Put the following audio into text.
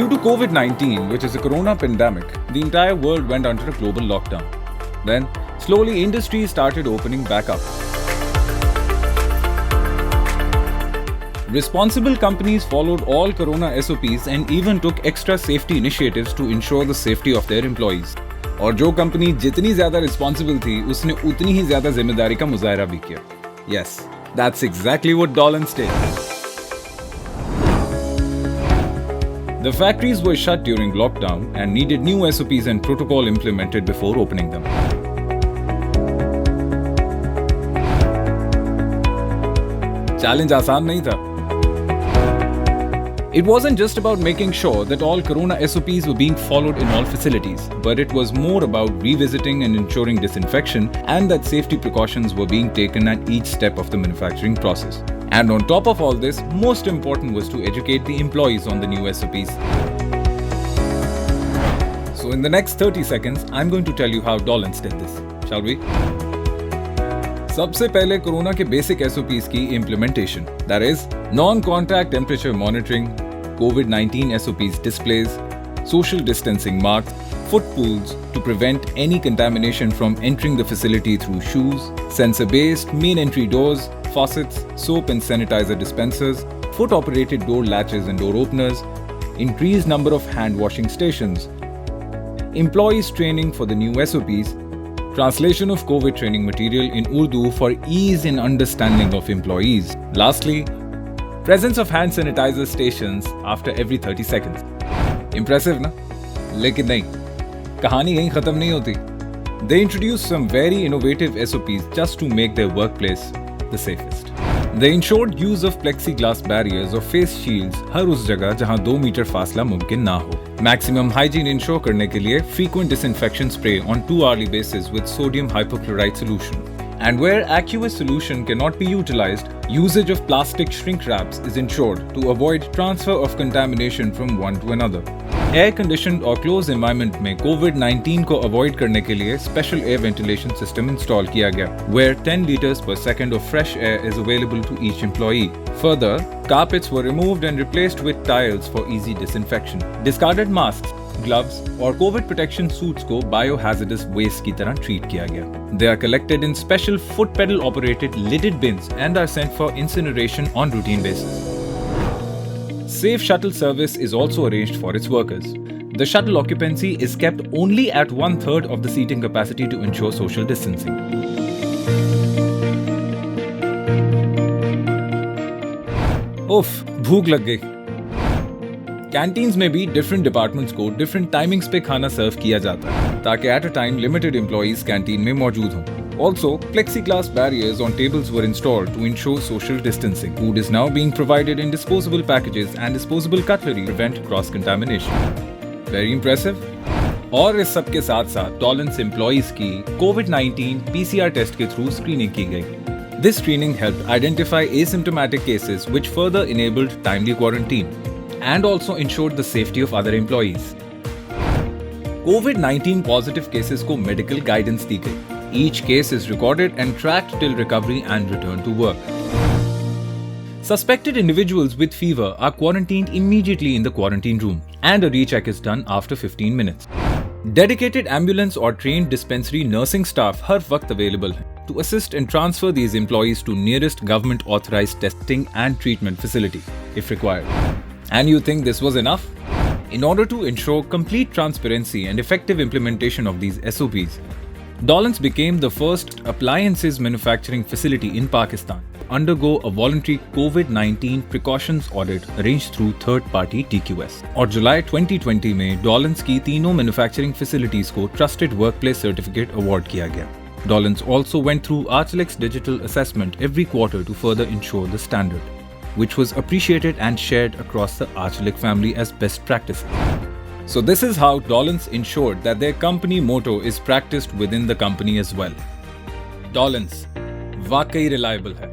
Due to COVID-19, which is a corona pandemic, the entire world went under a global lockdown. Then, slowly industries started opening back up. Responsible companies followed all corona SOPs and even took extra safety initiatives to ensure the safety of their employees. और जो company जितनी ज्यादा responsible थी, उसने उतनी ही ज्यादा जिम्मेदारी का मुजाहरा भी किया. Yes, that's exactly what Dollens did. The factories were shut during lockdown and needed new SOPs and protocol implemented before opening them. Challenge आसान नहीं था. It wasn't just about making sure that all corona SOPs were being followed in all facilities, but it was more about revisiting and ensuring disinfection and that safety precautions were being taken at each step of the manufacturing process. And on top of all this, most important was to educate the employees on the new SOPs. So in the next 30 seconds, I'm going to tell you how Dollens did this. Shall we? सबसे पहले corona के basic SOPs की implementation, that is, non-contact temperature monitoring, COVID-19 SOPs displays, social distancing marks, foot pools to prevent any contamination from entering the facility through shoes, sensor-based main entry doors, faucets, soap and sanitizer dispensers, foot-operated door latches and door openers, increased number of hand-washing stations, employees training for the new SOPs, translation of COVID training material in Urdu for ease in understanding of employees. Lastly, presence of hand sanitizer stations after every 30 seconds. Impressive, na? लेकिन नहीं, कहानी यहीं खत्म नहीं होती. They introduced some very innovative SOPs just to make their workplace the safest. They ensured use of plexiglass barriers or face shields हर उस जगह जहां 2 मीटर फासला मुमकिन ना हो. Maximum hygiene ensure करने के लिए frequent disinfection spray on 2-hourly basis with sodium hypochlorite solution. And where aqueous solution cannot be utilized, usage of plastic shrink wraps is ensured to avoid transfer of contamination from one to another. Air conditioned और closed environment में COVID-19 को avoid करने के लिए special air ventilation system install किया गया, where 10 liters per second of fresh air is available to each employee. Further, carpets were removed and replaced with tiles for easy disinfection. Discarded masks, gloves और COVID protection suits को biohazardous waste की तरह treat किया गया. They are collected in special foot pedal operated lidded bins and are sent for incineration on routine basis. Safe shuttle service is also arranged for its workers. The shuttle occupancy is kept only at 1/3 of the seating capacity to ensure social distancing. उफ, भूख लग गई. Canteens में भी different departments को different timings पे खाना सर्व किया जाता है ताकि at a time limited employees canteen में मौजूद हों. Also, plexiglass barriers on tables were installed to ensure social distancing. Food is now being provided in disposable packages and disposable cutlery to prevent cross-contamination. Very impressive. और इस सब के साथ साथ Dollens employees की COVID-19 PCR टेस्ट के through screening की गई. This screening helped identify asymptomatic cases which further enabled timely quarantine and also ensured the safety of other employees. COVID-19 positive cases को medical guidance दी गई. Each case is recorded and tracked till recovery and return to work. Suspected individuals with fever are quarantined immediately in the quarantine room and a recheck is done after 15 minutes. Dedicated ambulance or trained dispensary nursing staff हर वक्त available हैं to assist and transfer these employees to nearest government authorized testing and treatment facility if required. And you think this was enough? In order to ensure complete transparency and effective implementation of these SOPs, Dollens became the first appliances manufacturing facility in Pakistan to undergo a voluntary COVID-19 precautions audit arranged through third-party TQS. और जुलाई 2020 में Dollens की तीनों manufacturing facilities को Trusted Workplace Certificate award किया गया. Dollens also went through Archlex digital assessment every quarter to further ensure the standard, which was appreciated and shared across the Archlex family as best practices. So this is how Dollens ensured that their company motto is practiced within the company as well. Dollens, वाकई reliable है.